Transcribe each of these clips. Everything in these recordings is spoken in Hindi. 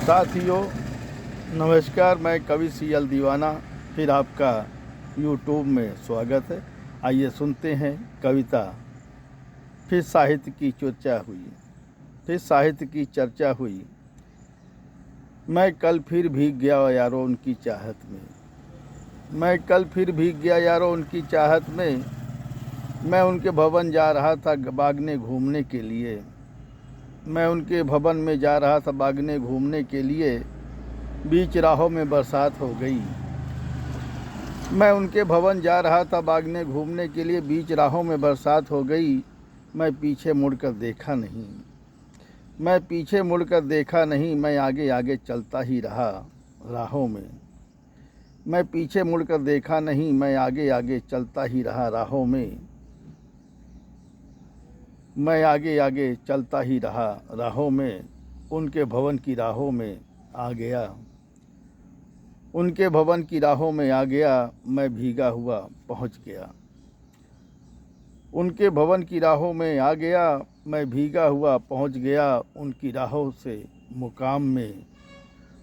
साथियों नमस्कार, मैं कवि सीएल दीवाना फिर आपका यूट्यूब में स्वागत है। आइए सुनते हैं कविता। फिर साहित्य की चर्चा हुई, फिर साहित्य की चर्चा हुई। मैं कल फिर भीग गया यारों उनकी चाहत में, मैं कल फिर भीग गया यारों उनकी चाहत में। मैं उनके भवन जा रहा था बागने घूमने के लिए, मैं उनके भवन में जा रहा था बागने घूमने के लिए। बीच राहों में बरसात हो गई, मैं उनके भवन जा रहा था बागने घूमने के लिए। बीच राहों में बरसात हो गई। मैं पीछे मुड़कर देखा नहीं, मैं पीछे मुड़कर देखा नहीं। मैं आगे आगे चलता ही रहा राहों में, मैं पीछे मुड़कर देखा नहीं। मैं आगे आगे चलता ही रहा राहों में, मैं आगे आगे चलता ही रहा राहों में। उनके भवन की राहों में आ गया, उनके भवन की राहों में आ गया। मैं भीगा हुआ पहुंच गया, उनके भवन की राहों में आ गया। मैं भीगा हुआ पहुंच गया उनकी राहों से मुकाम में,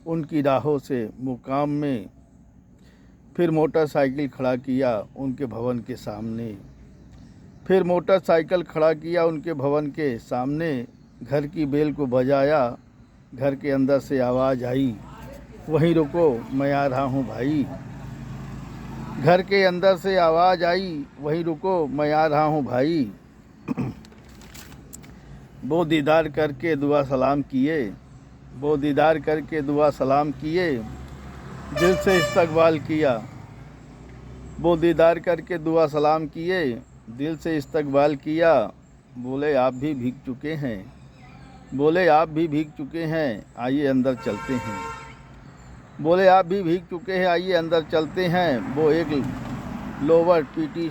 उनकी राहों से मुकाम में। फिर मोटरसाइकिल खड़ा किया उनके भवन के सामने, फिर मोटरसाइकिल खड़ा किया उनके भवन के सामने। घर की बेल को बजाया, घर के अंदर से आवाज़ आई, वहीं रुको मैं आ रहा हूँ भाई। घर के अंदर से आवाज़ आई, वहीं रुको मैं आ रहा हूँ भाई। वो दीदार करके दुआ सलाम किए, वो दीदार करके दुआ सलाम किए। दिल से इस्तकबाल किया, वो दीदार करके दुआ सलाम किए। दिल से इस्तकबाल किया। बोले आप भी भीग चुके हैं, बोले आप भी भीग चुके हैं, आइए अंदर चलते हैं। बोले आप भी भीग चुके हैं, आइए अंदर चलते हैं। वो एक लोवर पीटी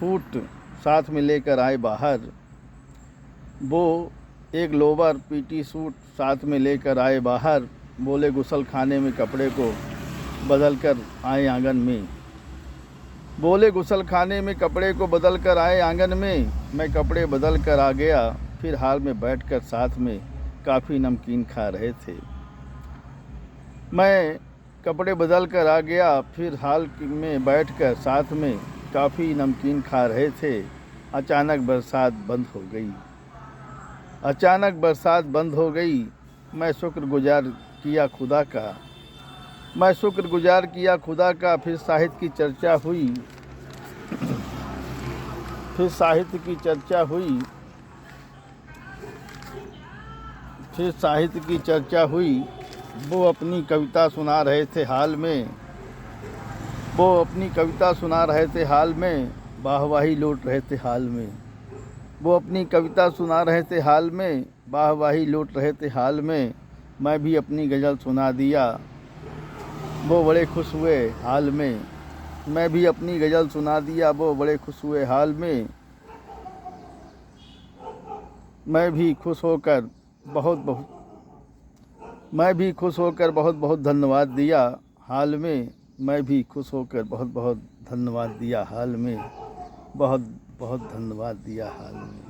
सूट साथ में लेकर आए बाहर, वो एक लोवर पीटी सूट साथ में लेकर आए बाहर। बोले गुसल खाने में कपड़े को बदल कर आए आंगन में, बोले गुसल खाने में कपड़े को बदल कर आए आंगन में। मैं कपड़े बदल कर आ गया, फिर हाल में बैठकर साथ में काफ़ी नमकीन खा रहे थे। मैं कपड़े बदल कर आ गया, फिर हाल में बैठकर साथ में काफ़ी नमकीन खा रहे थे। अचानक बरसात बंद हो गई, अचानक बरसात बंद हो गई। मैं शुक्रगुजार किया खुदा का, मैं शुक्रगुजार किया खुदा का। फिर साहित्य की चर्चा हुई, फिर साहित्य की चर्चा हुई, फिर साहित्य की चर्चा हुई। वो अपनी कविता सुना रहे थे हाल में, वो अपनी कविता सुना रहे थे हाल में। वाहवाही लूट रहे थे हाल में, वो अपनी कविता सुना रहे थे हाल में। वाहवाही लूट रहे थे हाल में। मैं भी अपनी गज़ल सुना दिया, वो बड़े खुश हुए हाल में। मैं भी अपनी गज़ल सुना दिया, वो बड़े खुश हुए हाल में। मैं भी खुश होकर मैं भी खुश होकर बहुत बहुत धन्यवाद दिया हाल में। मैं भी खुश होकर बहुत बहुत धन्यवाद दिया हाल में, बहुत बहुत धन्यवाद दिया हाल में।